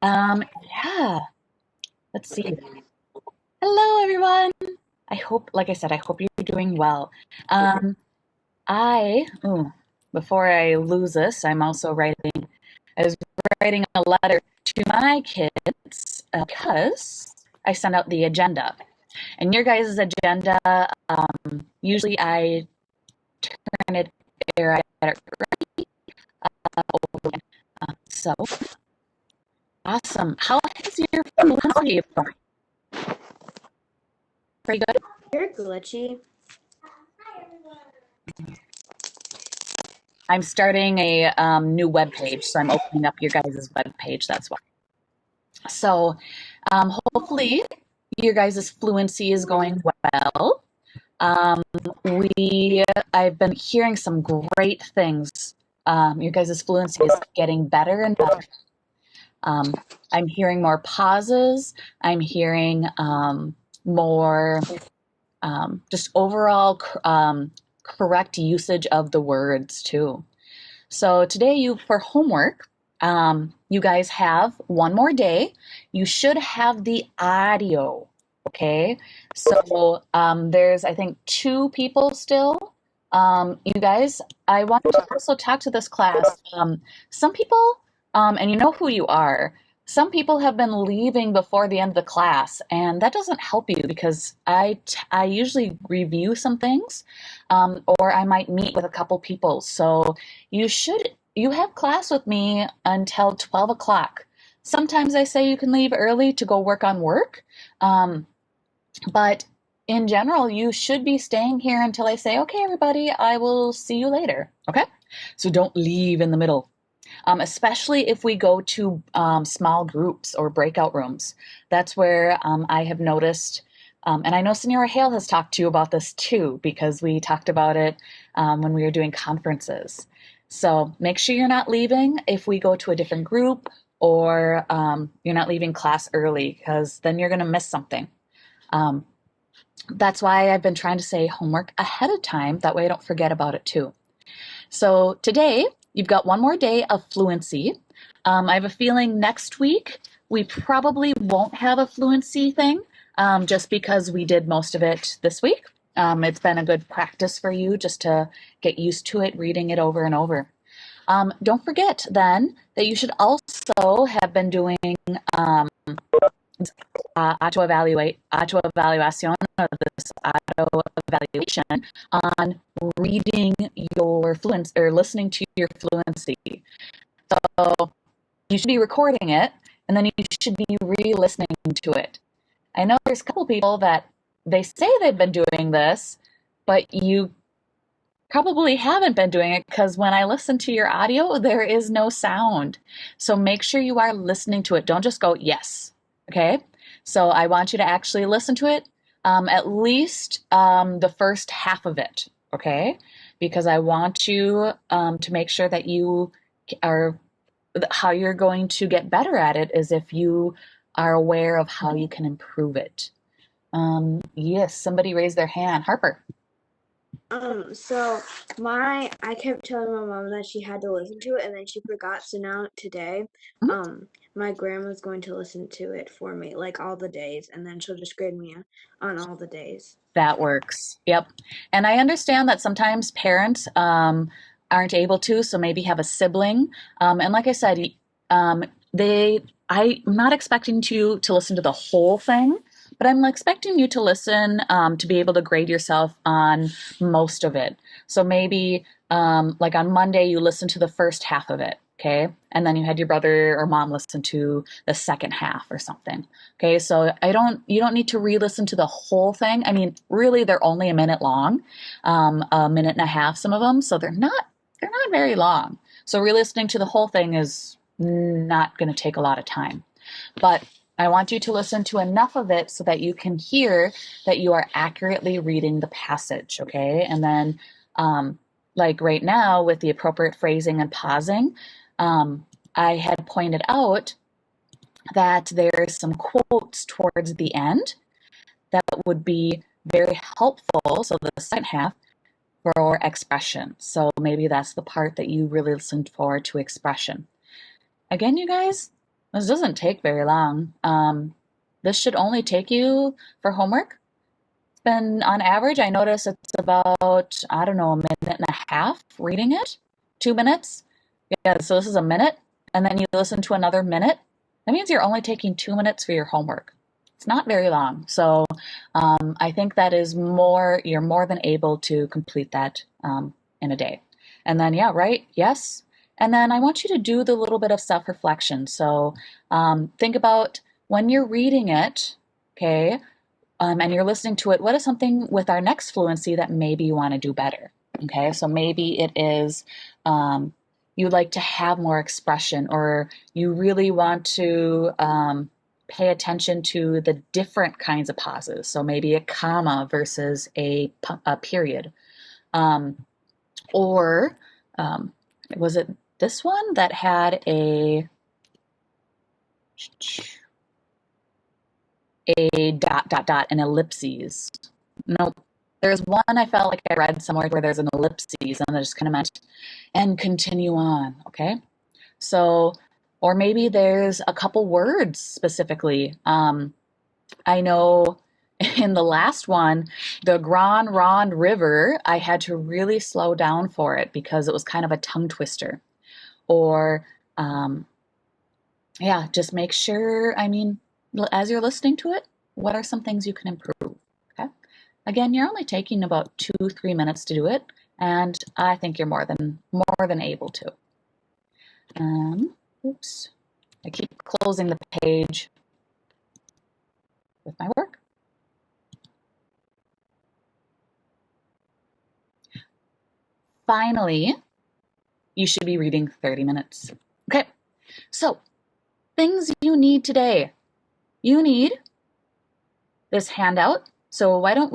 Yeah, let's see. Hello, everyone. I hope, like I said, I hope you're doing well. Um, before I lose this, I was writing a letter to my kids because I sent out the agenda. And your guys' agenda, usually I turn it, or I get it over. So awesome. How has your fluency going? Pretty good? You're glitchy. I'm starting a new web page, so I'm opening up your guys' web page. That's why. So, hopefully, your guys' fluency is going well. Um, we, I've been hearing some great things. Your guys' fluency is getting better and better. Um, I'm hearing more pauses. I'm hearing more just overall correct usage of the words too. So today, for homework, you guys have one more day. You should have the audio. Okay, so there's I think two people still. You guys, I want to also talk to this class. Some people, and you know who you are. Some people have been leaving before the end of the class, and that doesn't help you because I usually review some things, or I might meet with a couple people. So you have class with me until 12 o'clock. Sometimes I say you can leave early to go work on work, um, but in general, you should be staying here until I say, okay, everybody, I will see you later. Okay? So don't leave in the middle, especially if we go to small groups or breakout rooms. That's where I have noticed, and I know Senora Hale has talked to you about this too, because we talked about it when we were doing conferences. So make sure you're not leaving if we go to a different group, or you're not leaving class early, because then you're going to miss something. Um, that's why I've been trying to say homework ahead of time. That way I don't forget about it too. So today, you've got one more day of fluency. I have a feeling next week we probably won't have a fluency thing, just because we did most of it this week. It's been a good practice for you just to get used to it, reading it over and over. Don't forget then that you should also have been doing um, auto-evaluation, or this auto-evaluation on reading your fluency or listening to your fluency. So you should be recording it, and then you should be re-listening to it. I know there's a couple people that they say they've been doing this, but you probably haven't been doing it because when I listen to your audio, there is no sound. So make sure you are listening to it. Don't just go, yes. Okay? So I want you to actually listen to it, at least the first half of it. Okay? Because I want you to make sure that you are, how you're going to get better at it is if you are aware of how you can improve it. Yes, somebody raised their hand. Harper. So I kept telling my mom that she had to listen to it and then she forgot. So now today, Mhm. my grandma's going to listen to it for me, like all the days, and then she'll just grade me on all the days. That works. Yep. And I understand that sometimes parents aren't able to, so maybe have a sibling. And like I said, um, I'm not expecting you to listen to the whole thing, but I'm expecting you to listen to be able to grade yourself on most of it. So maybe like on Monday, you listen to the first half of it. Okay. And then you had your brother or mom listen to the second half or something. Okay, so you don't need to re-listen to the whole thing. I mean, really, they're only a minute long, a minute and a half, some of them, so they're not very long. So re-listening to the whole thing is not going to take a lot of time. But I want you to listen to enough of it so that you can hear that you are accurately reading the passage, okay? And then, like right now, with the appropriate phrasing and pausing, I had pointed out that there's some quotes towards the end that would be very helpful. So the second half for expression. So maybe that's the part that you really listened for, to expression. Again, you guys, This doesn't take very long. This should only take you for homework. It's been on average, I notice it's about, I don't know, a minute and a half reading it, 2 minutes. Yeah, so this is a minute, and then you listen to another minute. That means you're only taking 2 minutes for your homework. It's not very long. So I think that is more, you're more than able to complete that in a day. And then, yeah, right? Yes. And then I want you to do the little bit of self-reflection. So think about when you're reading it, okay, and you're listening to it, what is something with our next fluency that maybe you want to do better? Okay, so maybe it is you like to have more expression, or you really want to pay attention to the different kinds of pauses. So maybe a comma versus a period. Or was it this one that had a dot, dot, dot, and ellipses? Nope. There's one I felt like I read somewhere where there's an ellipses and it just kind of meant and continue on, okay? So, or maybe there's a couple words specifically. I know in the last one, the Grand Ronde River, I had to really slow down for it because it was kind of a tongue twister. Or, yeah, just make sure, I mean, as you're listening to it, what are some things you can improve? Okay. Again, you're only taking about 2-3 minutes to do it, and I think you're more than able to. Oops, I keep closing the page with my work. Finally, you should be reading 30 minutes. Okay, so things you need today. You need this handout. So why don't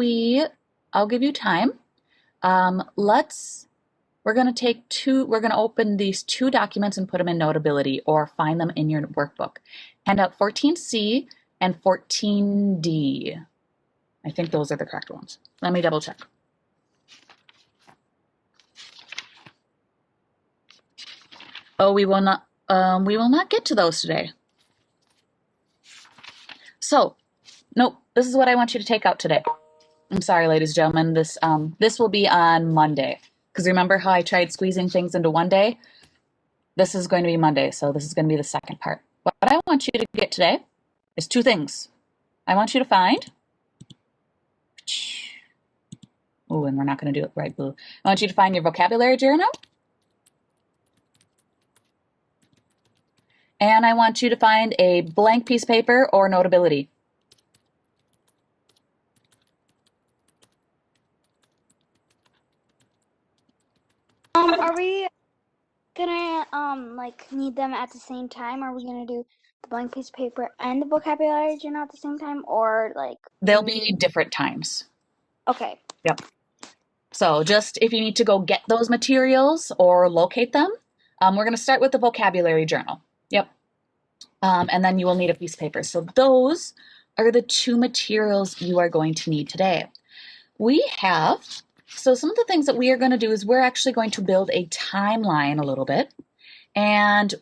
I'll give you time. We're going to open these 2 documents and put them in Notability or find them in your workbook. Handout 14C and 14D. I think those are the correct ones. Let me double check. Oh, we will not get to those today. So, nope, this is what I want you to take out today. I'm sorry, ladies and gentlemen, this will be on Monday. Because remember how I tried squeezing things into one day? This is going to be Monday, so this is going to be the second part. What I want you to get today is 2 things. I want you to find, oh, and we're not going to do it right, blue. I want you to find your vocabulary journal. And I want you to find a blank piece of paper or Notability. Are we gonna need them at the same time? Are we gonna do the blank piece of paper and the vocabulary journal at the same time, or They'll be different times. Okay. Yep. So just if you need to go get those materials or locate them, we're going to start with the vocabulary journal. Yep. And then you will need a piece of paper. So those are the 2 materials you are going to need today. So some of the things that we are going to do is we're actually going to build a timeline a little bit. And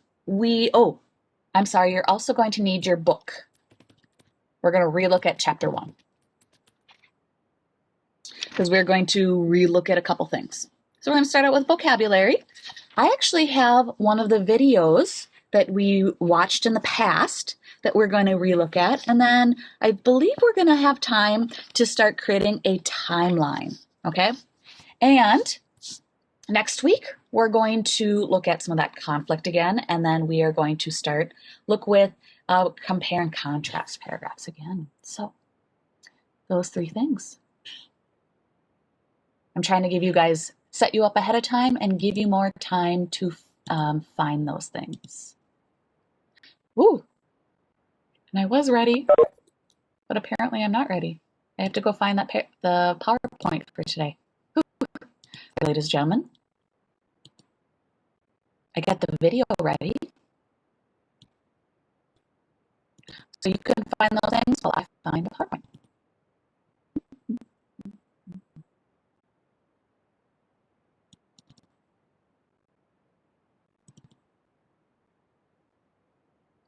I'm sorry, you're also going to need your book. We're going to relook at chapter 1. Because we're going to relook at a couple things. So we're going to start out with vocabulary. I actually have one of the videos that we watched in the past that we're going to relook at. And then I believe we're going to have time to start creating a timeline. Okay? And next week, we're going to look at some of that conflict again. And then we are going to look with compare and contrast paragraphs again. So those 3 things. I'm trying to give you guys, set you up ahead of time and give you more time to find those things. Ooh, and I was ready, but apparently I'm not ready. I have to go find the PowerPoint for today. Ooh. Ladies and gentlemen, I got the video ready. So you can find those things while I find the PowerPoint.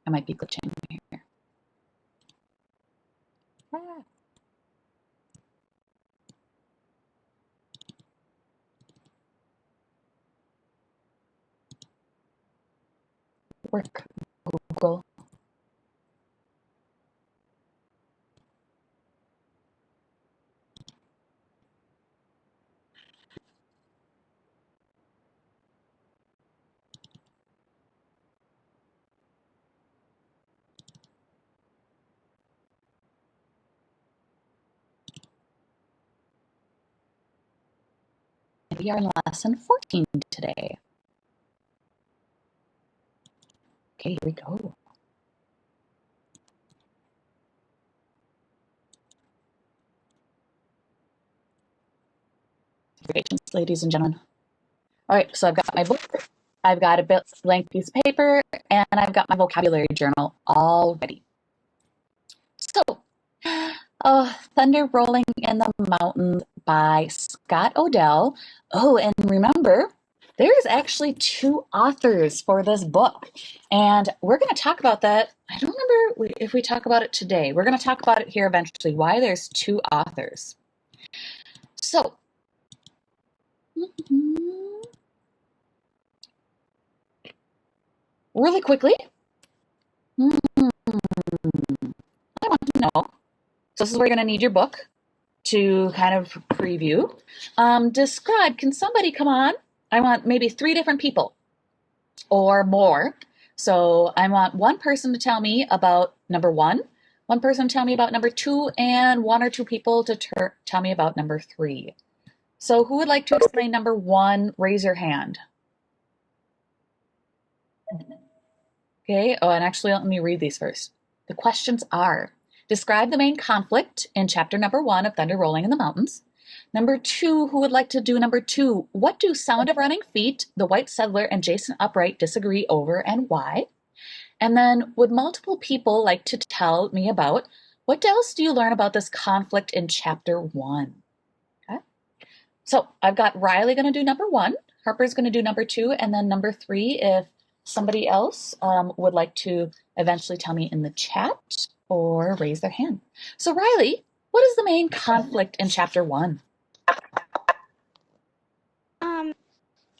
I'm might be glitching here. Ah. Work, Google. We are in lesson 14 today. Okay, here we go. Patience, ladies and gentlemen. All right, so I've got my book, I've got a blank piece of paper, and I've got my vocabulary journal all ready. So, Thunder Rolling in the Mountains by Scott Odell. Oh, and remember, there's actually 2 authors for this book, and we're going to talk about that. I don't remember if we talk about it today. We're going to talk about it here eventually, why there's 2 authors. So, really quickly, I want to know, so this is where you're going to need your book to kind of preview. Describe, can somebody come on? I want maybe 3 different people or more. So I want one person to tell me about number 1, one person to tell me about number 2, and 1 or 2 people to tell me about number 3. So who would like to explain number 1? Raise your hand. Okay, oh, and actually let me read these first. The questions are, describe the main conflict in chapter number 1 of Thunder Rolling in the Mountains. Number 2, who would like to do number 2? What do Sound of Running Feet, The White Settler, and Jason Upright disagree over and why? And then, would multiple people like to tell me about what else do you learn about this conflict in chapter 1? Okay. So I've got Riley going to do number 1, Harper's going to do number 2, and then number 3 if somebody else would like to eventually tell me in the chat or raise their hand. So Riley, what is the main conflict in chapter 1?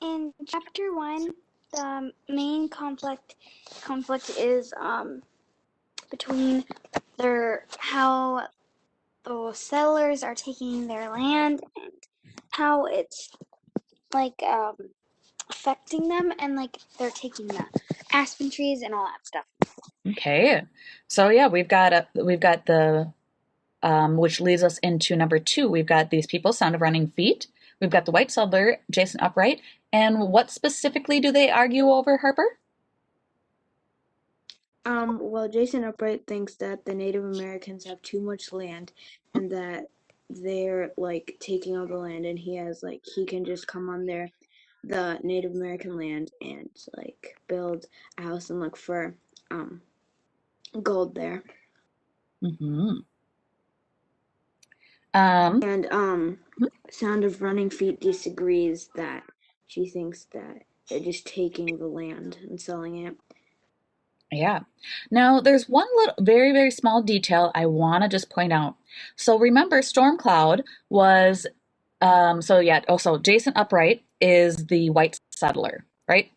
In chapter 1, the main conflict is between how the settlers are taking their land and how it's like affecting them, and like they're taking the aspen trees and all that stuff. Okay, so yeah, we've got the which leads us into number 2. We've got these people, Sound of Running Feet. We've got the White Settler, Jason Upright. And what specifically do they argue over, Harper? Well, Jason Upright thinks that the Native Americans have too much land and that they're like taking all the land, and he can just come on the Native American land and like build a house and look for gold there. Mm-hmm. Sound of Running Feet disagrees, that she thinks that they're just taking the land and selling it. Yeah. Now, there's one little, very, very small detail I want to just point out. So remember, Stormcloud was, so Jason Upright is the White Settler, right?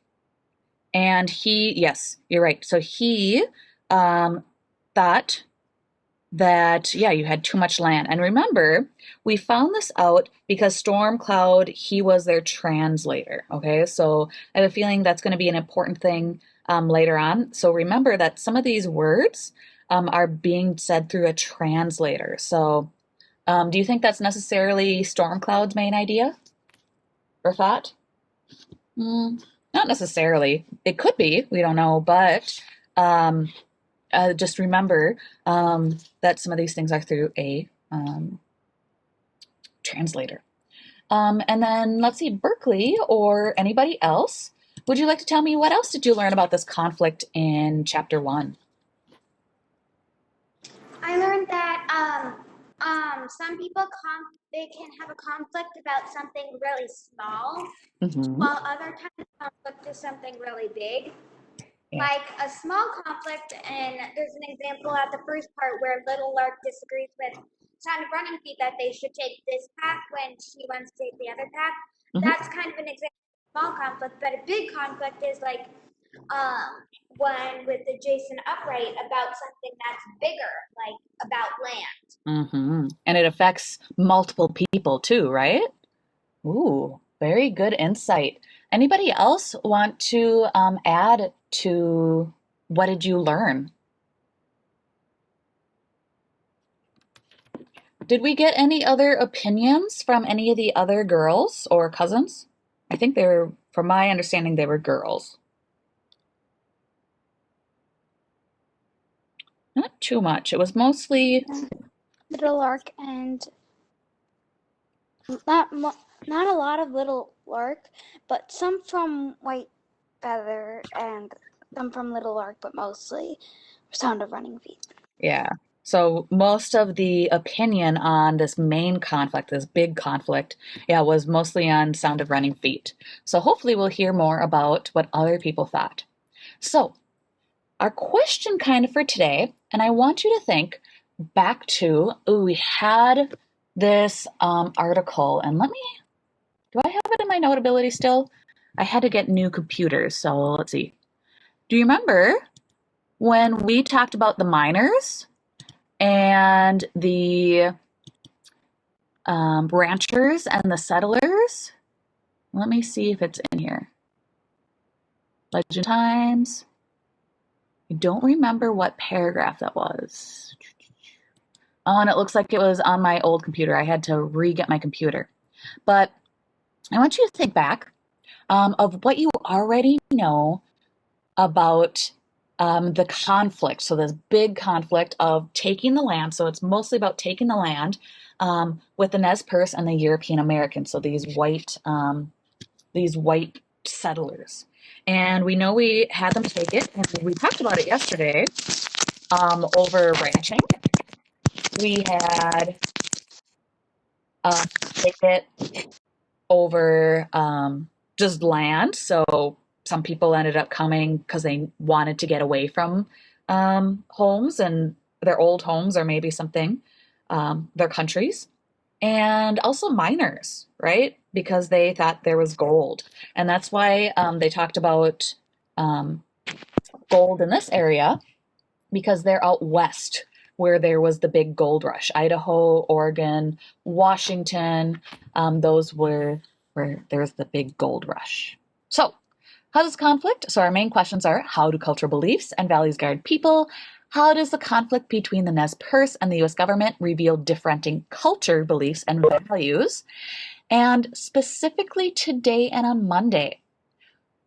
And yes, you're right. So he thought that, yeah, you had too much land. And remember, we found this out because Stormcloud, he was their translator, okay? So I have a feeling that's going to be an important thing later on. So remember that some of these words are being said through a translator. So do you think that's necessarily Stormcloud's main idea or thought? Not necessarily. It could be, we don't know, but just remember that some of these things are through a translator. And then let's see, Berkeley or anybody else, would you like to tell me what else did you learn about this conflict in chapter 1? I learned that some people they can have a conflict about something really small, while other times the conflict is something really big. Yeah. Like a small conflict, and there's an example at the first part where Little Lark disagrees with Sound of Running Feet that they should take this path when she wants to take the other path. That's kind of an example of a small conflict, but a big conflict is like one with the Jason Upright about something that's bigger, like about land. And it affects multiple people too, right? Ooh, very good insight. Anybody else want to add to what did you learn? Did we get any other opinions from any of the other girls or cousins? I think they were, from my understanding, they were girls. Not too much. It was mostly Little Lark and not a lot of Little Lark, but some from White Feather and some from Little Lark, but mostly Sound of Running Feet. Yeah. So most of the opinion on this main conflict, this big conflict, was mostly on Sound of Running Feet. So hopefully we'll hear more about what other people thought. So our question kind of for today, and I want you to think back to, we had this article, and do I have it in my Notability still? I had to get new computers, so let's see. Do you remember when we talked about the miners and the ranchers and the settlers? Let me see if it's in here. Legend Times. I don't remember what paragraph that was. Oh, and it looks like it was on my old computer. I had to re-get my computer. But I want you to think back of what you already know about the conflict. So this big conflict of taking the land. So it's mostly about taking the land with the Nez Perce and the European Americans. So these white settlers. And we know we had them take it, and we talked about it yesterday over ranching. We had take it over just land. So some people ended up coming because they wanted to get away from homes and their old homes, or maybe something, their countries. And also miners, right? Because they thought there was gold. And that's why they talked about gold in this area, because they're out west where there was the big gold rush. Idaho, Oregon, Washington, those were where there's the big gold rush. So how does conflict? So our main questions are, how do cultural beliefs and values guide people? How does the conflict between the Nez Perce and the U.S. government reveal differing culture, beliefs, and values? And specifically today and on Monday,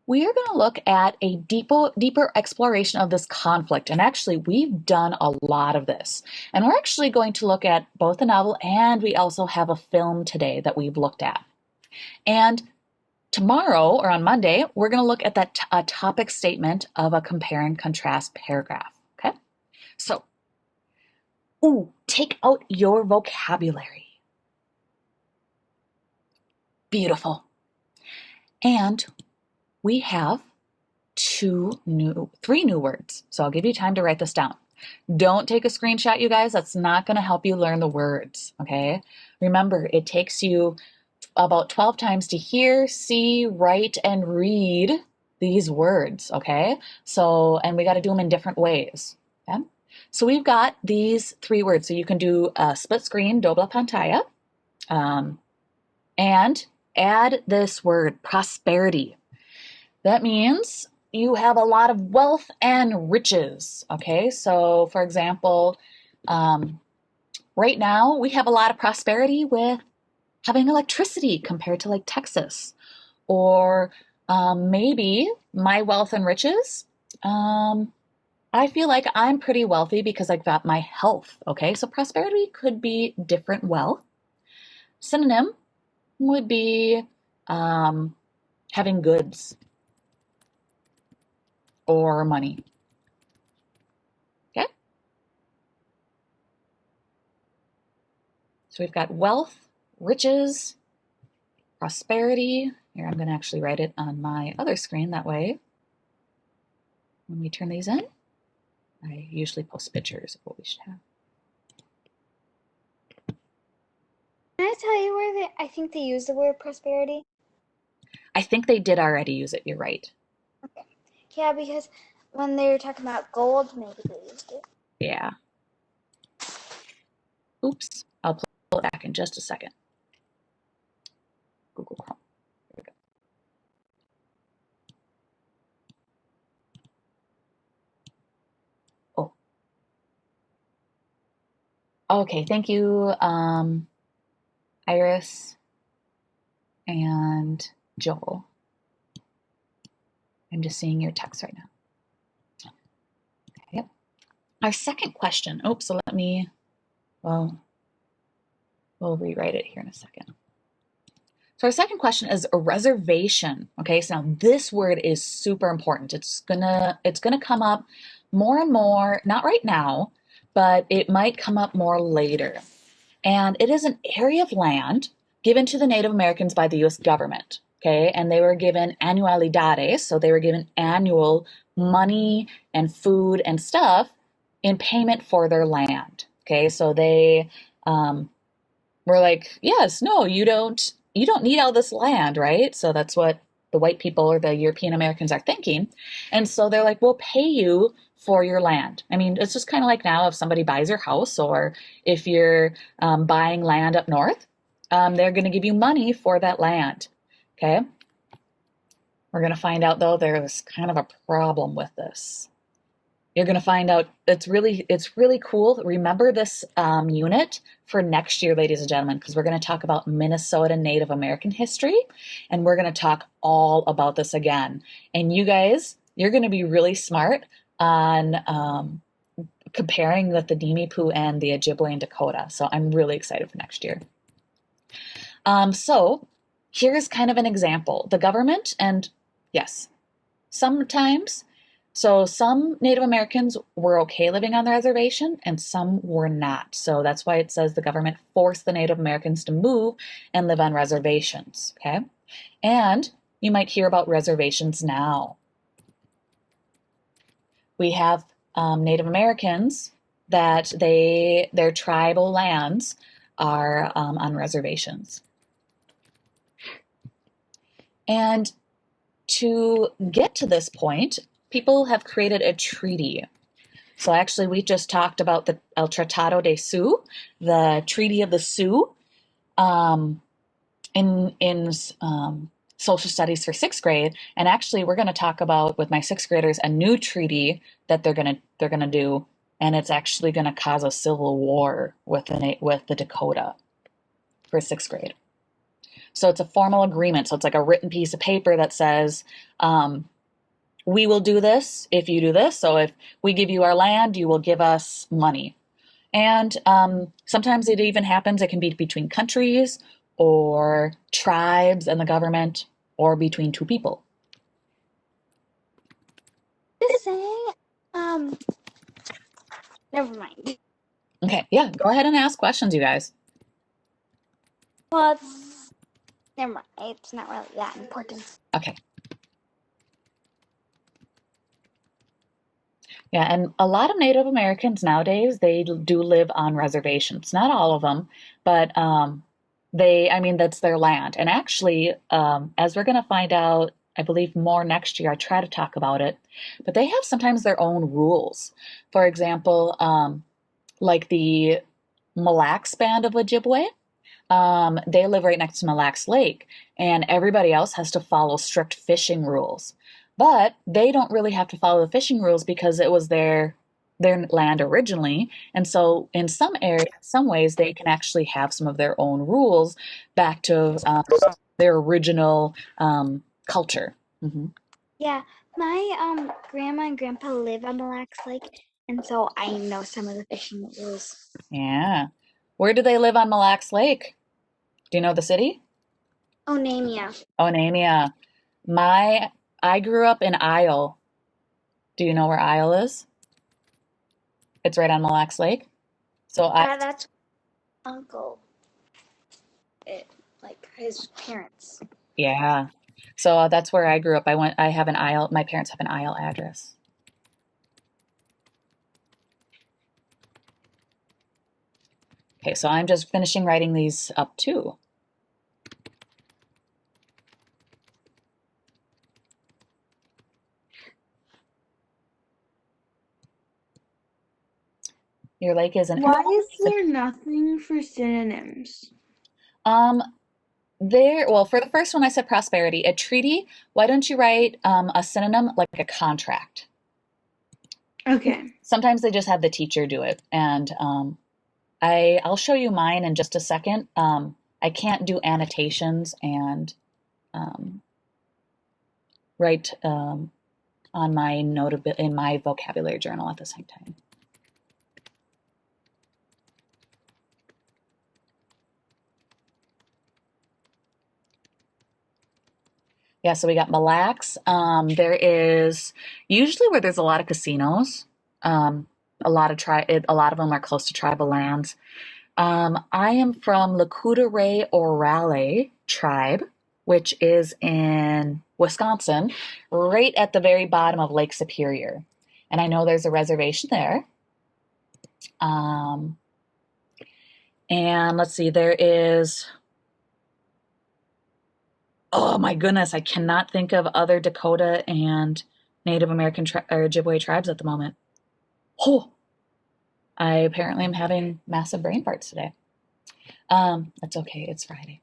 we are going to look at a deeper exploration of this conflict. And actually, we've done a lot of this. And we're actually going to look at both a novel, and we also have a film today that we've looked at. And tomorrow, or on Monday, we're going to look at that topic statement of a compare and contrast paragraph. Okay? So, take out your vocabulary. Beautiful. And we have three new words. So I'll give you time to write this down. Don't take a screenshot, you guys. That's not going to help you learn the words, okay? Remember, it takes you about 12 times to hear, see, write, and read these words, okay? So, and we got to do them in different ways, okay? So we've got these three words. So you can do a split screen, doble pantalla, and add this word, prosperity. That means you have a lot of wealth and riches, okay? So, for example, right now we have a lot of prosperity with having electricity compared to like Texas. Or maybe my wealth and riches, I feel like I'm pretty wealthy because I've got my health, okay? So prosperity could be different wealth. Synonym would be having goods or money. Okay? So we've got wealth, riches, prosperity. Here, I'm going to actually write it on my other screen that way. when we turn these in. I usually post pictures of what we should have. Can I tell you where I think they use the word prosperity? I think they did already use it. You're right. Okay. Yeah, because when they were talking about gold, maybe they used it. Yeah. Oops. I'll pull it back in just a second. Google Chrome. There we go. Oh. Okay. Thank you, Iris and Joel. I'm just seeing your text right now. Okay. Our second question. Oops. So let me. Well, we'll rewrite it here in a second. So our second question is a reservation. Okay, so now this word is super important. It's gonna come up more and more, not right now, but it might come up more later. And it is an area of land given to the Native Americans by the US government. Okay, and they were given annualidades, so they were given annual money and food and stuff in payment for their land. Okay, so they were like, yes, no, you don't need all this land, right? So that's what the white people or the European Americans are thinking. And so they're like, we'll pay you for your land. I mean, it's just kind of like now if somebody buys your house or if you're buying land up north, they're going to give you money for that land. Okay. We're going to find out, though, there's kind of a problem with this. You're going to find out it's really cool. Remember this unit for next year, ladies and gentlemen, because we're going to talk about Minnesota Native American history, and we're going to talk all about this again. And you guys, you're going to be really smart on comparing with the Dimipu and the Ojibwe and Dakota. So I'm really excited for next year. So here's kind of an example. The government, and yes, sometimes. So some Native Americans were okay living on the reservation and some were not. So that's why it says the government forced the Native Americans to move and live on reservations, okay? And you might hear about reservations now. We have Native Americans that their tribal lands are on reservations. And to get to this point, people have created a treaty. So actually, we just talked about the El Tratado de Sioux, the Treaty of the Sioux, in social studies for sixth grade. And actually, we're going to talk about with my sixth graders a new treaty that they're gonna do, and it's actually going to cause a civil war with the Dakota for sixth grade. So it's a formal agreement. So it's like a written piece of paper that says, we will do this if you do this. So if we give you our land, you will give us money. And sometimes it even happens. It can be between countries or tribes and the government or between two people. Just saying, never mind. Okay, yeah, go ahead and ask questions, you guys. Well, never mind. It's not really that important. Okay. Yeah, and a lot of Native Americans nowadays, they do live on reservations. Not all of them, but that's their land. And actually, as we're going to find out, I believe more next year, I try to talk about it, but they have sometimes their own rules. For example, like the Mille Lacs Band of Ojibwe, they live right next to Mille Lacs Lake, and everybody else has to follow strict fishing rules. But they don't really have to follow the fishing rules because it was their land originally. And so in some areas, some ways, they can actually have some of their own rules back to their original culture. Mm-hmm. Yeah, my grandma and grandpa live on Mille Lacs Lake, and so I know some of the fishing rules. Yeah. Where do they live on Mille Lacs Lake? Do you know the city? Onamia. Onamia. I grew up in Isle. Do you know where Isle is? It's right on Mille Lacs Lake. So That's uncle. Like his parents. Yeah. So that's where I grew up. I have an Isle. My parents have an Isle address. Okay, so I'm just finishing writing these up too. Your lake is an Why is there nothing for synonyms? well, for the first one I said prosperity. A treaty, why don't you write a synonym like a contract? Okay. Sometimes they just have the teacher do it, and I'll show you mine in just a second. I can't do annotations and write on my note in my vocabulary journal at the same time. Yeah, so we got Mille Lacs. There is usually where there's a lot of casinos. A lot of them are close to tribal lands. I am from Lakota Orale tribe, which is in Wisconsin, right at the very bottom of Lake Superior. And I know there's a reservation there. And let's see, there is, oh my goodness, I cannot think of other Dakota and Native American or Ojibwe tribes at the moment. Oh, I apparently am having massive brain farts today. That's okay, it's Friday.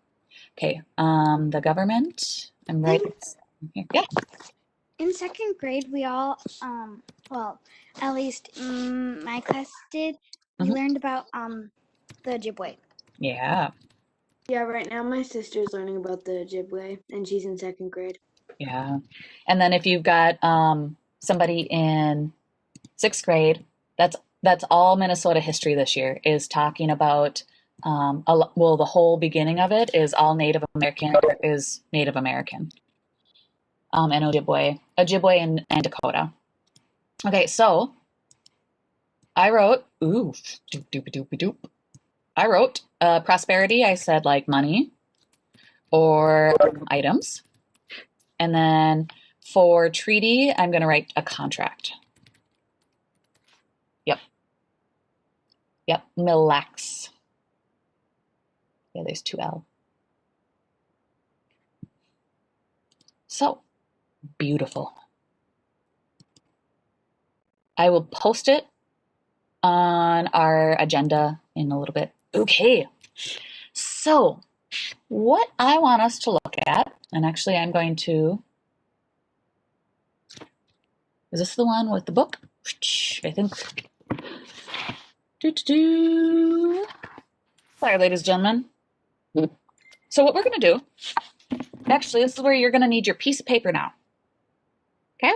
Okay, the government, I'm right here. Yeah. In second grade, we all, well, at least my class did, we learned about the Ojibwe. Yeah. Yeah, right now my sister's learning about the Ojibwe, and she's in second grade. Yeah. And then if you've got somebody in sixth grade, that's all Minnesota history this year is talking about, well, the whole beginning of it is all Native American, and Ojibwe and Dakota. Okay, so I wrote, I wrote prosperity. I said like money or items. And then for treaty, I'm going to write a contract. Yep, Mille Lacs. Yeah, there's 2L. So, beautiful. I will post it on our agenda in a little bit. Okay, so what I want us to look at, and actually I'm going to, is this the one with the book? I think. Sorry, ladies and gentlemen. So what we're going to do, actually, this is where you're going to need your piece of paper now. Okay?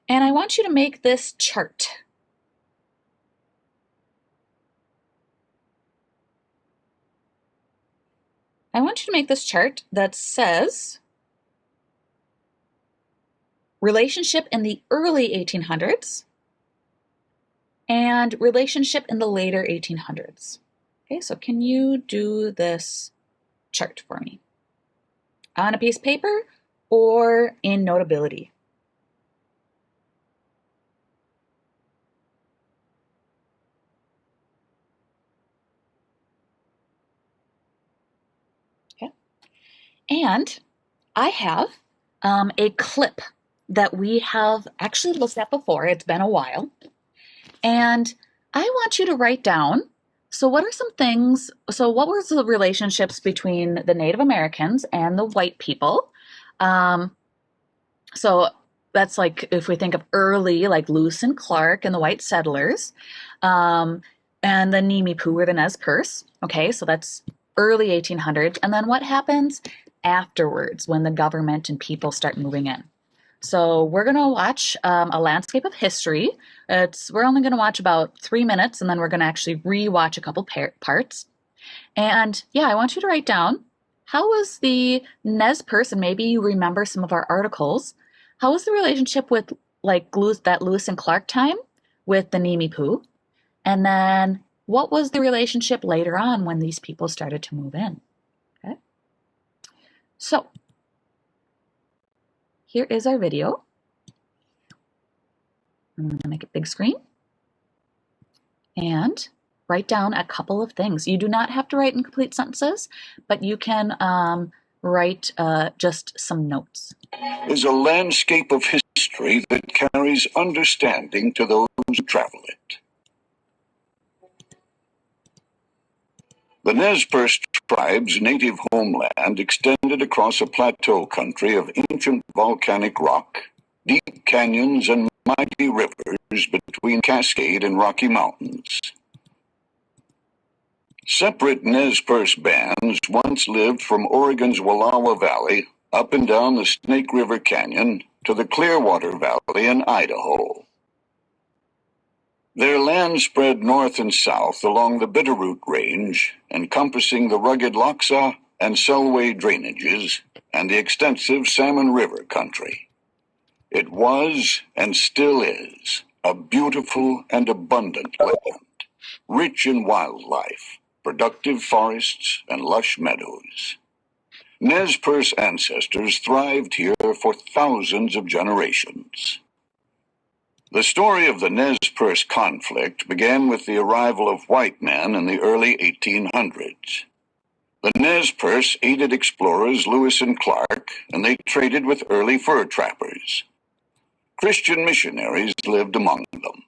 And I want you to make this chart. I want you to make this chart that says relationship in the early 1800s and relationship in the later 1800s. Okay, so can you do this chart for me? On a piece of paper or in Notability? Okay. And I have a clip that we have actually looked at before. It's been a while. And I want you to write down, so what are some things, so what were the relationships between the Native Americans and the white people? So that's like, if we think of early, like Lewis and Clark and the white settlers, and the Nimipu or the Nez Perce. Okay, so that's early 1800s. And then what happens afterwards when the government and people start moving in? So we're going to watch a landscape of history. We're only going to watch about 3 minutes, and then we're going to actually re-watch a couple parts. And yeah, I want you to write down, how was the Nez Perce, and maybe you remember some of our articles, how was the relationship with like that Lewis and Clark time with the Nimipu? And then what was the relationship later on when these people started to move in? Okay. So here is our video. I'm going to make it big screen. And write down a couple of things. You do not have to write in complete sentences, but you can write just some notes. Is a landscape of history that carries understanding to those who travel it. The Nez Perce tribe's native homeland extended across a plateau country of ancient volcanic rock, deep canyons, and mighty rivers between Cascade and Rocky Mountains. Separate Nez Perce bands once lived from Oregon's Wallowa Valley up and down the Snake River Canyon to the Clearwater Valley in Idaho. Their land spread north and south along the Bitterroot Range, encompassing the rugged Lochsa and Selway drainages and the extensive Salmon River country. It was, and still is, a beautiful and abundant land, rich in wildlife, productive forests, and lush meadows. Nez Perce ancestors thrived here for thousands of generations. The story of the Nez Perce conflict began with the arrival of white men in the early 1800s. The Nez Perce aided explorers Lewis and Clark, and they traded with early fur trappers. Christian missionaries lived among them.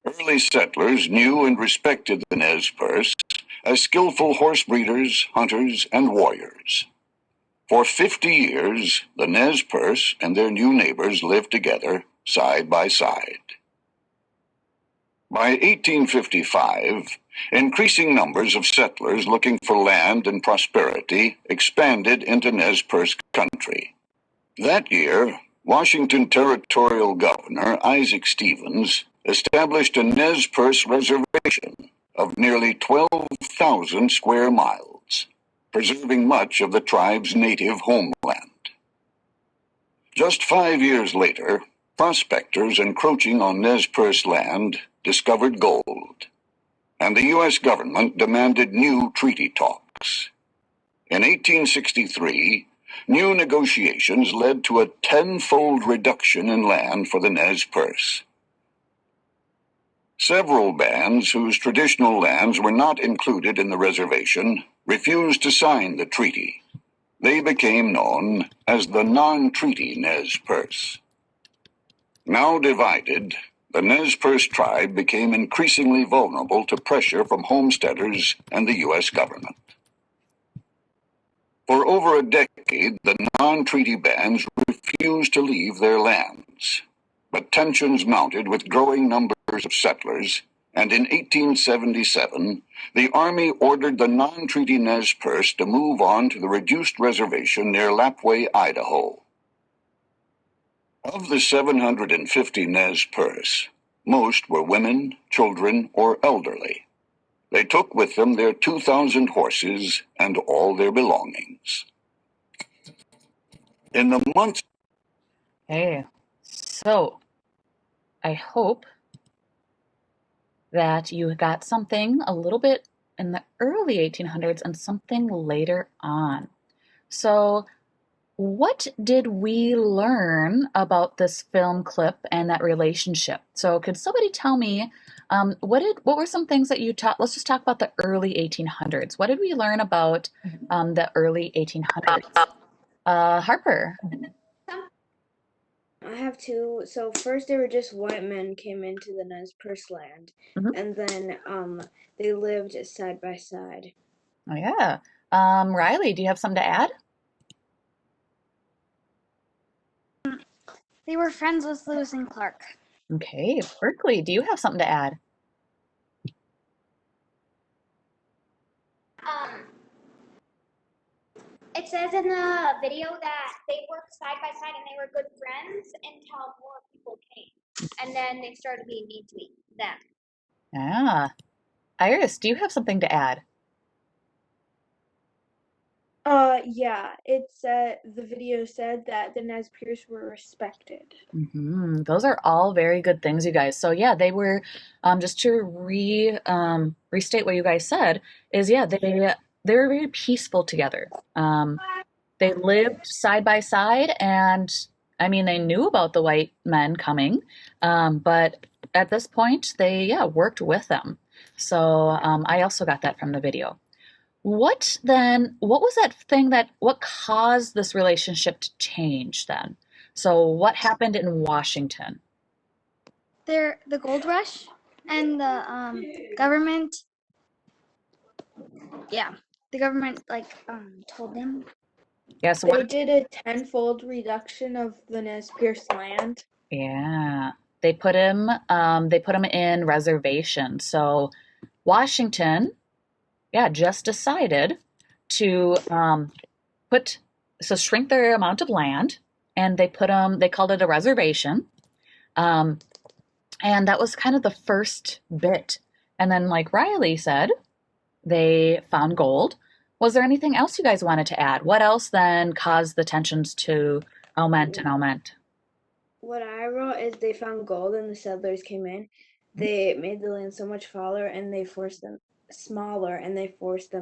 Early settlers knew and respected the Nez Perce as skillful horse breeders, hunters, and warriors. For 50 years, the Nez Perce and their new neighbors lived together, side by side. By 1855, increasing numbers of settlers looking for land and prosperity expanded into Nez Perce country. That year, Washington Territorial Governor Isaac Stevens established a Nez Perce reservation of nearly 12,000 square miles, preserving much of the tribe's native homeland. Just 5 years later, prospectors encroaching on Nez Perce land discovered gold, and the U.S. government demanded new treaty talks. In 1863, new negotiations led to a tenfold reduction in land for the Nez Perce. Several bands whose traditional lands were not included in the reservation refused to sign the treaty. They became known as the non-treaty Nez Perce. Now divided, the Nez Perce tribe became increasingly vulnerable to pressure from homesteaders and the U.S. government. For over a decade, the non-treaty bands refused to leave their lands. But tensions mounted with growing numbers of settlers, and in 1877, the Army ordered the non-treaty Nez Perce to move on to the reduced reservation near Lapwai, Idaho. Of the 750 Nez Perce, most were women, children, or elderly. They took with them their 2,000 horses and all their belongings. In the months... Hey, so I hope that you got something a little bit in the early 1800s and something later on. So what did we learn about this film clip and that relationship? So could somebody tell me what were some things that you taught? Let's just talk about the early 1800s. What did we learn about the early 1800s? Harper. I have two. So first, they were just white men came into the Nez Perce land, and then they lived side by side. Oh yeah. Riley, do you have something to add? They were friends with Lewis and Clark. Okay, Berkeley, do you have something to add? It says in the video that they worked side by side and they were good friends until more people came. And then they started being mean to them. Yeah. Iris, do you have something to add? Yeah, it said, the video said that the Nez Perce were respected. Those are all very good things, you guys. So yeah, they were, just to restate what you guys said, is yeah, they were very peaceful together. They lived side by side, and I mean, they knew about the white men coming, but at this point, they worked with them. So I also got that from the video. What was that thing what caused this relationship to change then? So what happened in Washington? The gold rush and the government. Yeah, the government told them. Yeah, so They did a tenfold reduction of the Nez Perce land. Yeah, they put him in reservation. So Washington, yeah, just decided to shrink their amount of land, and they called it a reservation. And that was kind of the first bit. And then, like Riley said, they found gold. Was there anything else you guys wanted to add? What else then caused the tensions to augment? What I wrote is they found gold and the settlers came in. They made the land so much smaller and they forced them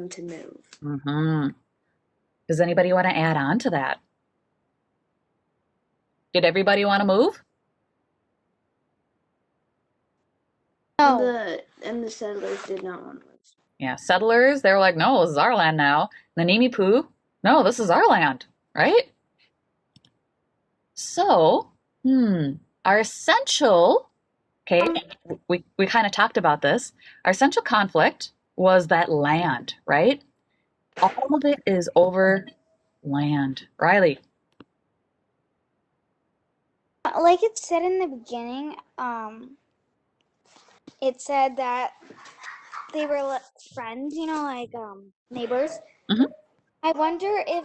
to move. Mm-hmm. Does anybody want to add on to that? Did everybody want to move? No. And the settlers did not want to move. Yeah, settlers, they were like, no, this is our land now. The Nimi Poo, no, this is our land, right? So, our essential, okay, we kind of talked about this. Our essential conflict was that land, right? All of it is over land. Riley. Like it said in the beginning, it said that they were friends, neighbors. Mm-hmm. I wonder if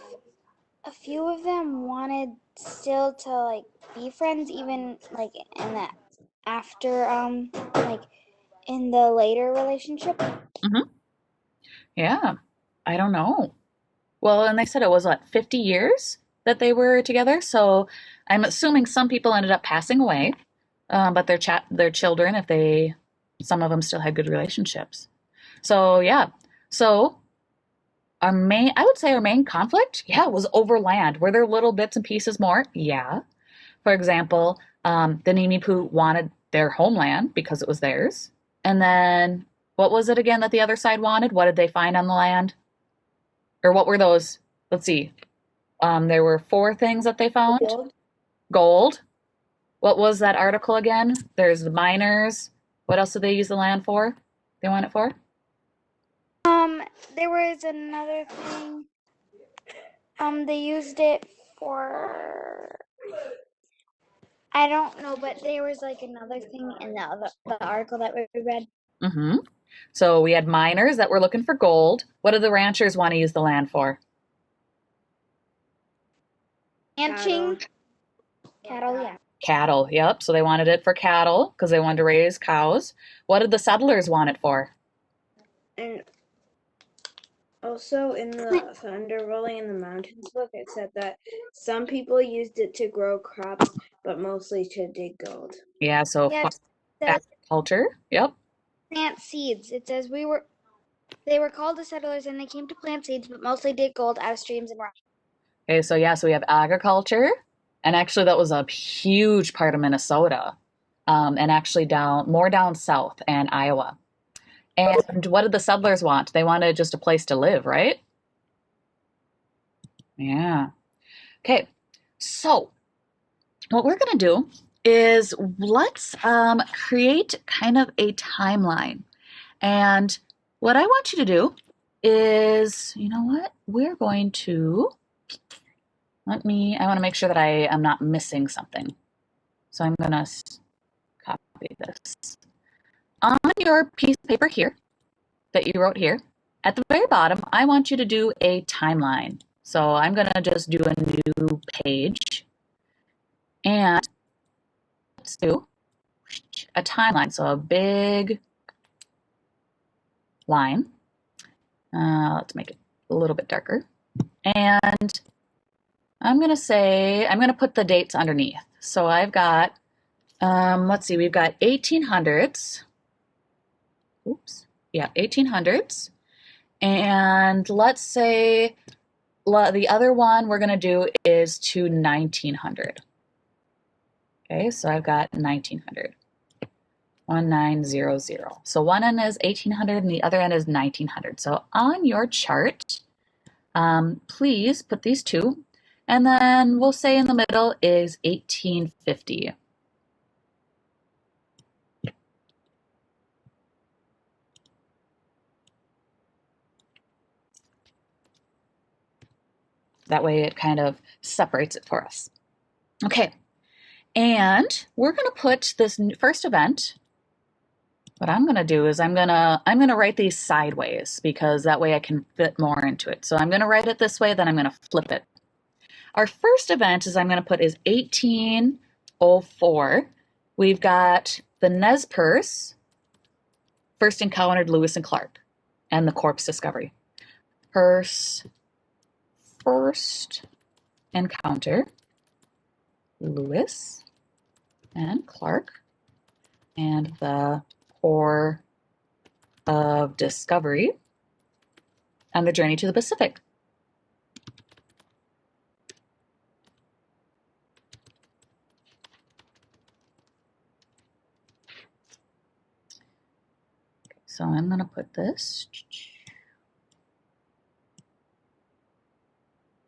a few of them wanted still to be friends, even in the after in the later relationship. Mm-hmm. Yeah, I don't know. Well, and they said it was 50 years that they were together. So I'm assuming some people ended up passing away, but their children, some of them still had good relationships. So yeah, so I would say our main conflict, yeah, was over land. Were there little bits and pieces more? Yeah. For example, the Nimipu wanted their homeland because it was theirs. And then what was it again that the other side wanted? What did they find on the land? Or what were those? Let's see. There were 4 things that they found. Gold. What was that article again? There's the miners. What else did they use the land for? They want it for? There was another thing. They used it for. I don't know, but there was another thing in the article that we read. Mm-hmm. So we had miners that were looking for gold. What do the ranchers want to use the land for? Ranching. Cattle, yeah. Cattle, yep. So they wanted it for cattle because they wanted to raise cows. What did the settlers want it for? And also in the Thunder Rolling in the Mountains book, it said that some people used it to grow crops, but mostly to dig gold. Yeah, so agriculture, yep. Plant seeds. It says they were called the settlers and they came to plant seeds, but mostly dig gold out of streams and rocks. Okay, so yeah, so we have agriculture, and actually that was a huge part of Minnesota, and actually more down south and Iowa. And what did the settlers want? They wanted just a place to live, right? Yeah. Okay, so what we're going to do is let's create kind of a timeline. And what I want you to do is, you know what? We're going to, I want to make sure that I am not missing something. So I'm going to copy this. On your piece of paper here that you wrote here, at the very bottom, I want you to do a timeline. So I'm going to just do a new page. And let's do a timeline. So a big line. Let's make it a little bit darker. And I'm going to put the dates underneath. So I've got, let's see, we've got 1800s. Oops. Yeah, 1800s. And let's say the other one we're going to do is to 1900. Okay, so I've got 1900. 1900. So one end is 1800 and the other end is 1900. So on your chart, please put these two, and then we'll say in the middle is 1850. That way it kind of separates it for us. Okay, and we're going to put this first event. What I'm going to do is I'm going to write these sideways because that way I can fit more into it. So I'm going to write it this way, then I'm going to flip it. Our first event is I'm going to put is 1804. We've got the Nez Perce first encountered Lewis and Clark and the corpse discovery. Perce first encounter Lewis and Clark and the Corps of Discovery and the journey to the Pacific. So I'm going to put this.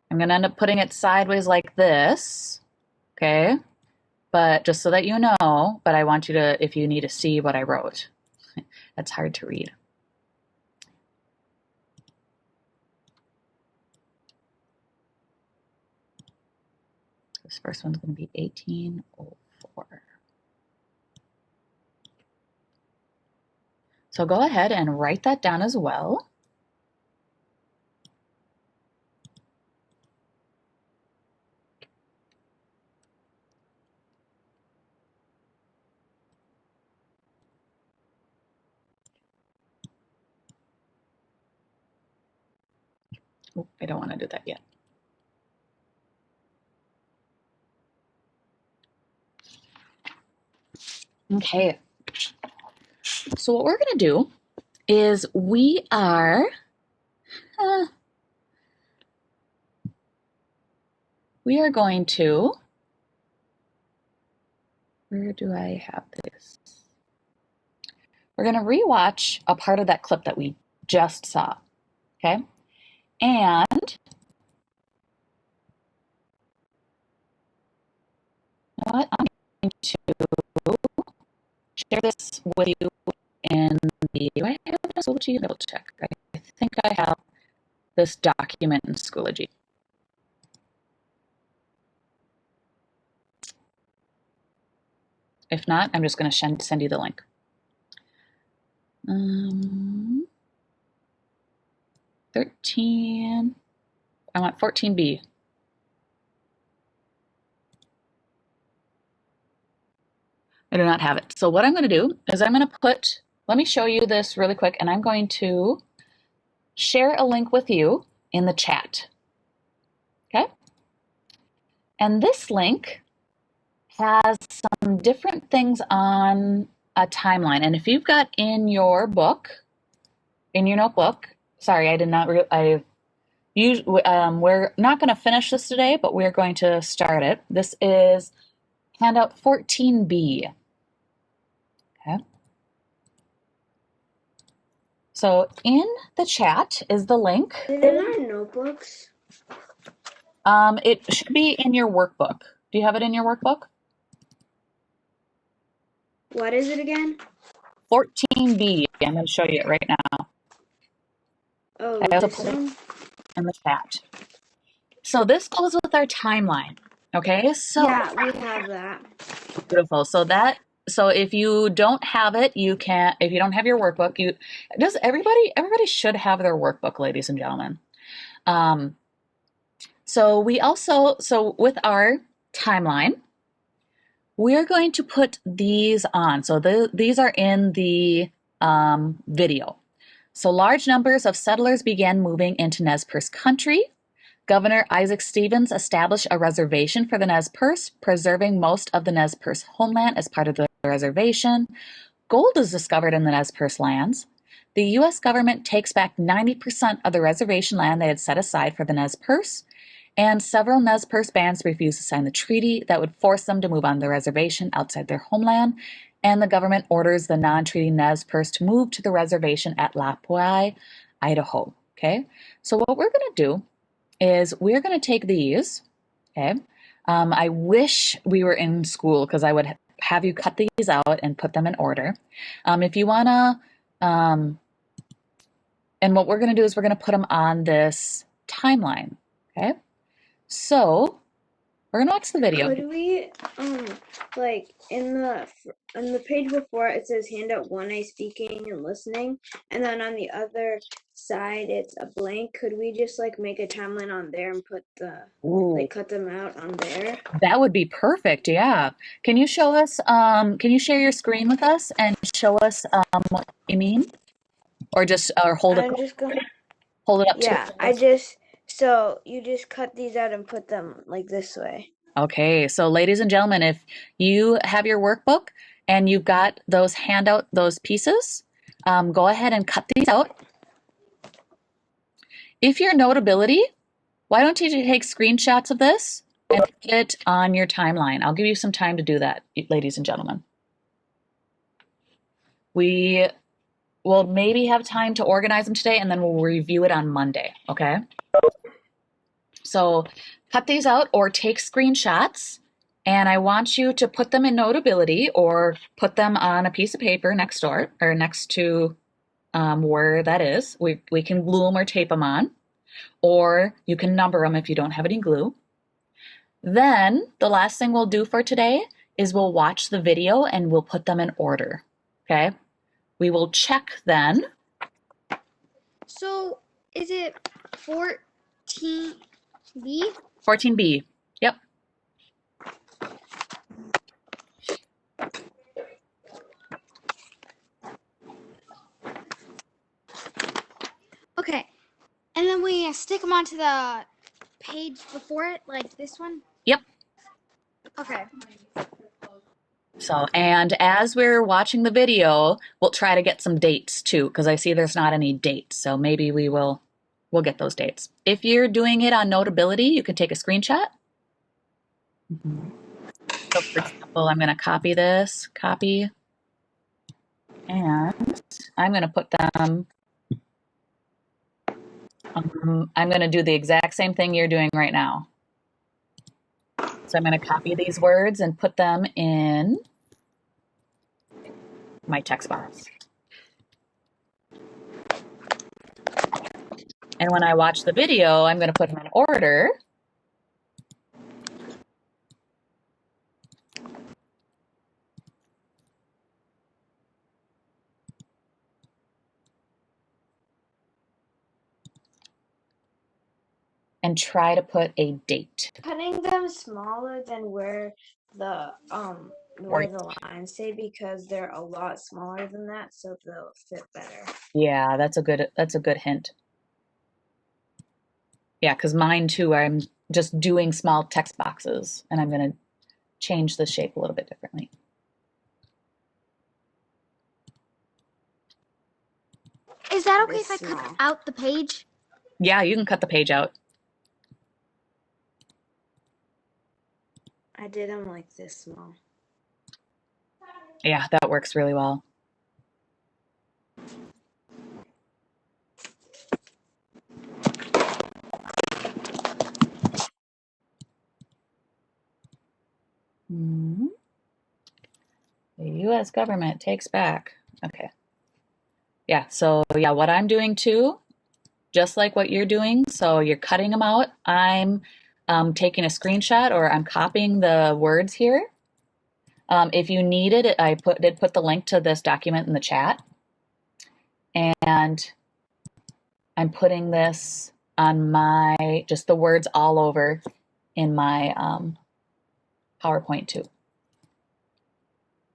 I'm going to end up putting it sideways like this, okay? But just so that you know, but I want you to, if you need to see what I wrote. That's hard to read. This first one's going to be 1804. So go ahead and write that down as well. Oh, I don't want to do that yet. Okay. So what we're going to do is we are going to, where do I have this? We're going to rewatch a part of that clip that we just saw, okay? And you know what? I'm going to share this with you in the, do I have it in Schoology? Double check. I think I have this document in Schoology. If not, I'm just going to send you the link. 13, I want 14B. I do not have it. So what I'm going to do is I'm going to put, let me show you this really quick, and I'm going to share a link with you in the chat. Okay? And this link has some different things on a timeline. And if you've got in your book, in your notebook, sorry, I did not, we're not going to finish this today, but we're going to start it. This is handout 14B. Okay. So in the chat is the link. Is it in our notebooks? It should be in your workbook. Do you have it in your workbook? What is it again? 14B. I'm going to show you it right now. Oh, I also this put it one? in the chat. So this goes with our timeline. Okay, so Yeah, we have that. beautiful. So if you don't have it, you can't. If you don't have your workbook, everybody should have their workbook, ladies and gentlemen. So with our timeline, we're going to put these on. So these are in the video. So large numbers of settlers began moving into Nez Perce country. Governor Isaac Stevens established a reservation for the Nez Perce, preserving most of the Nez Perce homeland as part of the reservation. Gold is discovered in the Nez Perce lands. The U.S. government takes back 90% of the reservation land they had set aside for the Nez Perce, and several Nez Perce bands refused to sign the treaty that would force them to move on the reservation outside their homeland. and the government orders the non-treaty Nez Perce to move to the reservation at Lapwai, Idaho. Okay, so what we're going to do is we're going to take these. Okay, I wish we were in school because I would have you cut these out and put them in order. If you want to, and what we're going to do is we're going to put them on this timeline. Okay, so we're going to watch the video. Could we, like in the page before it says handout 1A speaking and listening, and then on the other side it's a blank. Could we just like make a timeline on there and put like cut them out on there? That would be perfect. Yeah. Can you show us? Can you share your screen with us and show us what you mean, or just hold I'm it just going. hold it up Yeah, to. so you just cut these out and put them like this way. Okay, so ladies and gentlemen, if you have your workbook and you've got those those pieces, go ahead and cut these out. If you're Notability, why don't you take screenshots of this and put it on your timeline? I'll give you some time to do that, ladies and gentlemen. We will maybe have time to organize them today, and then we'll review it on Monday, okay? So cut these out or take screenshots, and I want you to put them in Notability or put them on a piece of paper next door or next to where that is. We can glue them or tape them on, or you can number them if you don't have any glue. Then the last thing we'll do for today is we'll watch the video and we'll put them in order, okay? We will check then. So is it 14B? 14B, yep. Okay. And then we stick them onto the page before it, like this one? Yep. Okay. So, and as we're watching the video, we'll try to get some dates too, because I see there's not any dates. So maybe we'll get those dates. If you're doing it on Notability, you can take a screenshot. So for example, I'm going to copy this, and I'm going to put them, I'm going to do the exact same thing you're doing right now. So I'm going to copy these words and put them in my text box. And when I watch the video, I'm going to put them in order. And try to put a date. Cutting them smaller than where the lines say, because they're a lot smaller than that, so they'll fit better. Yeah, that's a good hint. Yeah, because mine too, I'm just doing small text boxes, and I'm going to change the shape a little bit differently. Is that okay if I cut out the page? Yeah, you can cut the page out. I did them like this small. Yeah, that works really well. The U.S. government takes back. Okay. Yeah, so yeah, what I'm doing too, just like what you're doing, so you're cutting them out. I'm taking a screenshot, or I'm copying the words here. If you need it, I did put the link to this document in the chat. And I'm putting this on just the words all over in my PowerPoint too.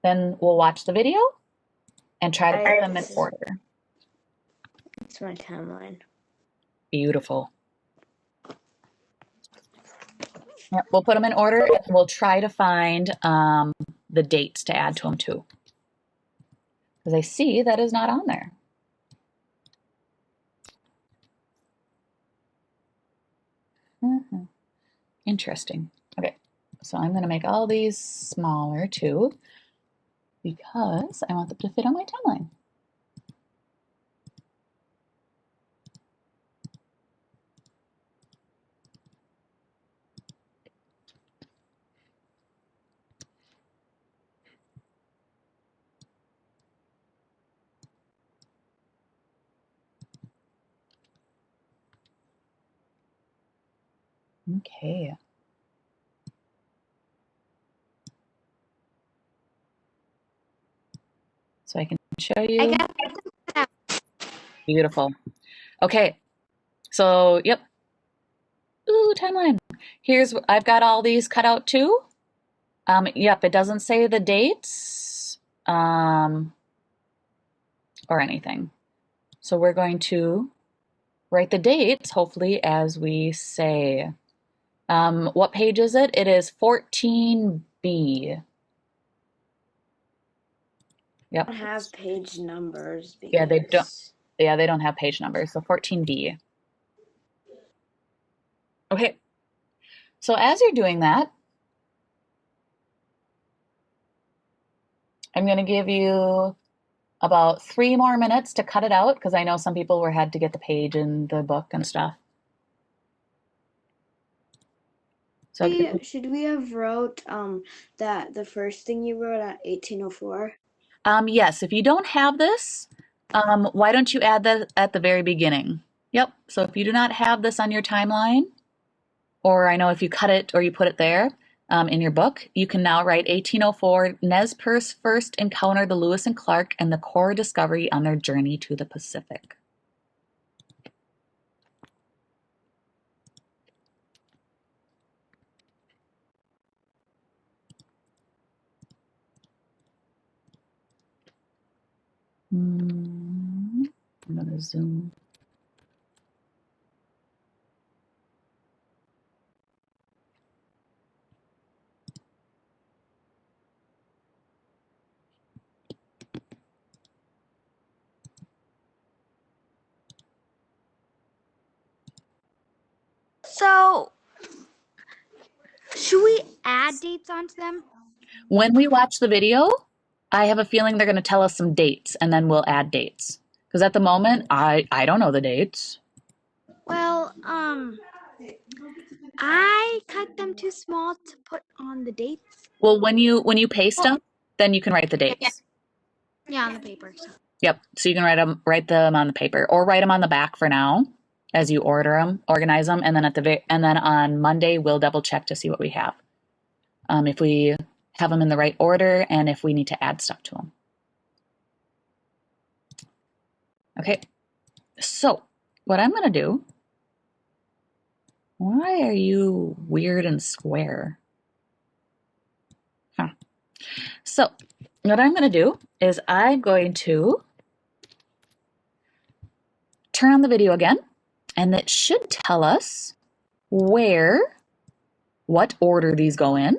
Then we'll watch the video and try to put them in order. It's my timeline. Beautiful. Yep, we'll put them in order, and we'll try to find the dates to add to them too. Because I see that is not on there. Interesting. Okay, so I'm going to make all these smaller too. because I want them to fit on my timeline. Okay. So I can show you. I got that. Beautiful. Okay. So, yep. Ooh, timeline. I've got all these cut out too. Yep, it doesn't say the dates or anything. So we're going to write the dates, hopefully, as we say. What page is it? It is 14B. Yep. Don't have page numbers because Yeah, they don't have page numbers. So 14B. Okay. So as you're doing that, I'm going to give you about 3 more minutes to cut it out because I know some people had to get the page in the book and stuff. So should we have wrote that the first thing you wrote at 1804? Yes, if you don't have this, why don't you add that at the very beginning? Yep. So if you do not have this on your timeline, or I know if you cut it or you put it there in your book, you can now write 1804, Nez Perce first encountered the Lewis and Clark and the core discovery on their journey to the Pacific. I'm gonna zoom. So, should we add dates onto them? When we watch the video, I have a feeling they're going to tell us some dates, and then we'll add dates. Because at the moment, I don't know the dates. Well, I cut them too small to put on the dates. Well, when you paste them, then you can write the dates. Yeah, on the paper. So. Yep. So you can write them on the paper, or write them on the back for now, as you organize them, and then on Monday we'll double check to see what we have, if we have them in the right order, and if we need to add stuff to them. Okay. So what I'm going to do. Why are you weird and square? Huh. So what I'm going to do is I'm going to turn on the video again, and it should tell us what order these go in,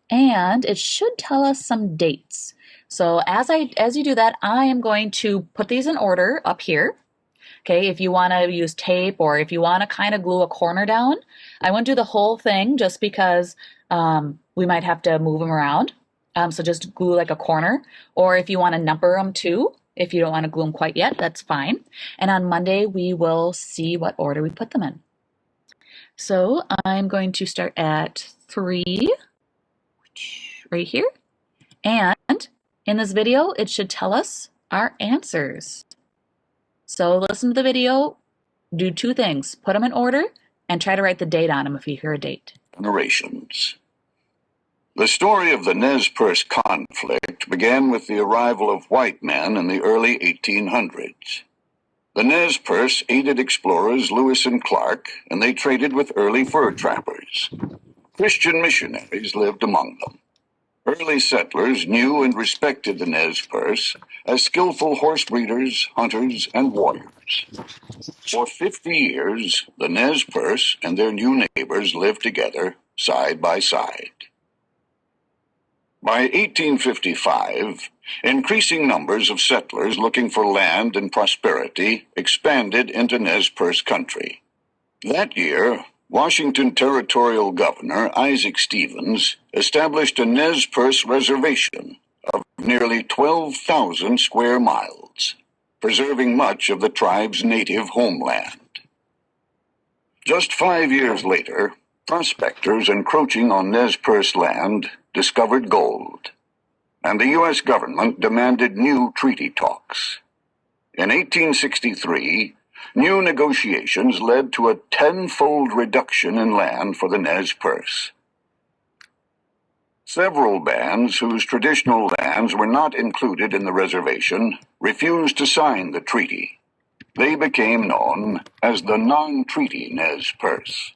and it should tell us some dates. So as you do that, I am going to put these in order up here. Okay, if you want to use tape or if you want to kind of glue a corner down, I won't do the whole thing just because we might have to move them around. So just glue like a corner, or if you want to number them too, if you don't want to glue them quite yet, that's fine. And on Monday, we will see what order we put them in. So I'm going to start at 3 right here. And in this video, it should tell us our answers. So listen to the video, do 2 things. Put them in order and try to write the date on them if you hear a date. Generations. The story of the Nez Perce Conflict began with the arrival of white men in the early 1800s. The Nez Perce aided explorers Lewis and Clark, and they traded with early fur trappers. Christian missionaries lived among them. Early settlers knew and respected the Nez Perce as skillful horse breeders, hunters, and warriors. For 50 years, the Nez Perce and their new neighbors lived together, side by side. By 1855, increasing numbers of settlers looking for land and prosperity expanded into Nez Perce country. That year, Washington Territorial Governor Isaac Stevens established a Nez Perce reservation, of nearly 12,000 square miles, preserving much of the tribe's native homeland. Just 5 years later, prospectors encroaching on Nez Perce land discovered gold, and the U.S. government demanded new treaty talks. In 1863, new negotiations led to a 10-fold reduction in land for the Nez Perce. Several bands whose traditional lands were not included in the reservation refused to sign the treaty. They became known as the non-treaty Nez Perce.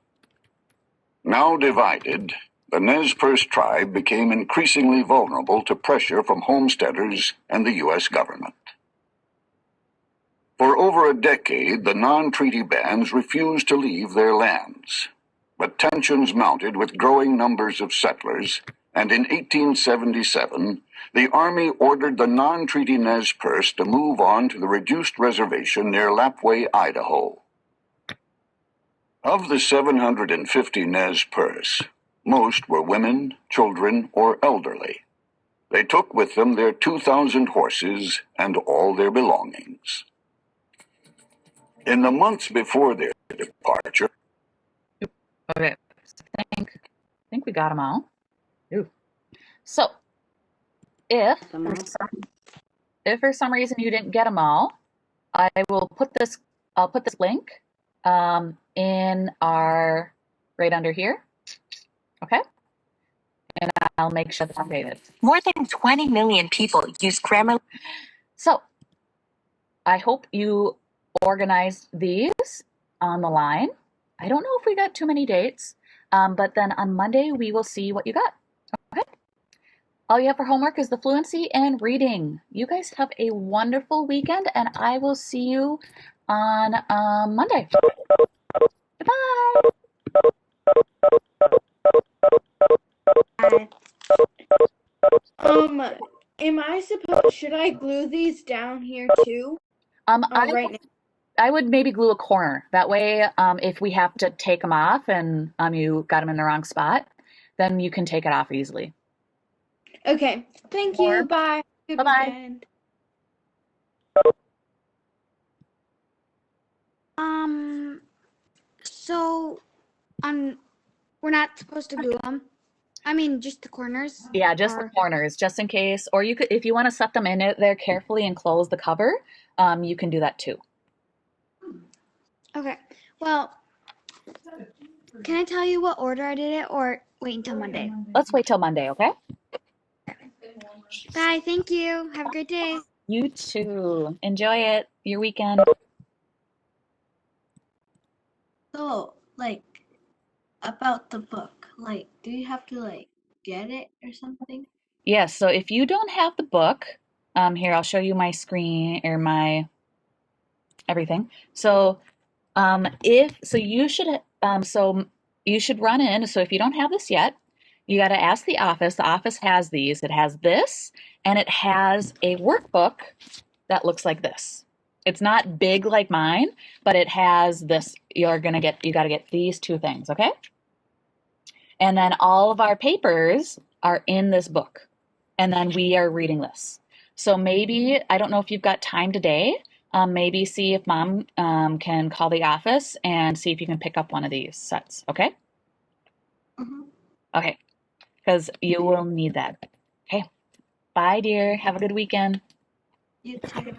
Now divided, the Nez Perce tribe became increasingly vulnerable to pressure from homesteaders and the U.S. government. For over a decade, the non-treaty bands refused to leave their lands, but tensions mounted with growing numbers of settlers, and in 1877, the Army ordered the non-treaty Nez Perce to move on to the reduced reservation near Lapwai, Idaho. Of the 750 Nez Perce, most were women, children, or elderly. They took with them their 2,000 horses and all their belongings. In the months before their departure... Okay, I think we got them all. Ooh. So, if for some reason you didn't get them all, I'll put this link in our, right under here, okay? And I'll make sure that's updated. More than 20 million people use Grammarly. So, I hope you organized these on the line. I don't know if we got too many dates, but then on Monday we will see what you got, okay? All you have for homework is the fluency and reading. You guys have a wonderful weekend, and I will see you on Monday. Goodbye. Should I glue these down here too? I would maybe glue a corner. That way, if we have to take them off and you got them in the wrong spot, then you can take it off easily. Okay. Thank you. Bye. Good Bye-bye. weekend. So, we're not supposed to glue them. I mean, just the corners. Yeah, just the corners, just in case. Or you could, if you want to set them in it there carefully and close the cover, you can do that too. Okay. Well, can I tell you what order I did it, or wait until Monday? Let's wait till Monday, okay? Bye. Thank you. Have a great day. You too. Enjoy it. Your weekend. So, about the book, do you have to, get it or something? Yes, so if you don't have the book, here, I'll show you my screen or my everything. So, you should run in. So if you don't have this yet, you got to ask the office. The office has these. It has this, and it has a workbook that looks like this. It's not big like mine, but it has this. You got to get these two things, okay? And then all of our papers are in this book, and then we are reading this. So maybe, I don't know if you've got time today, maybe see if Mom can call the office and see if you can pick up one of these sets, okay? Mm-hmm. Okay, because you will need that. Okay, bye dear, have a good weekend. You too.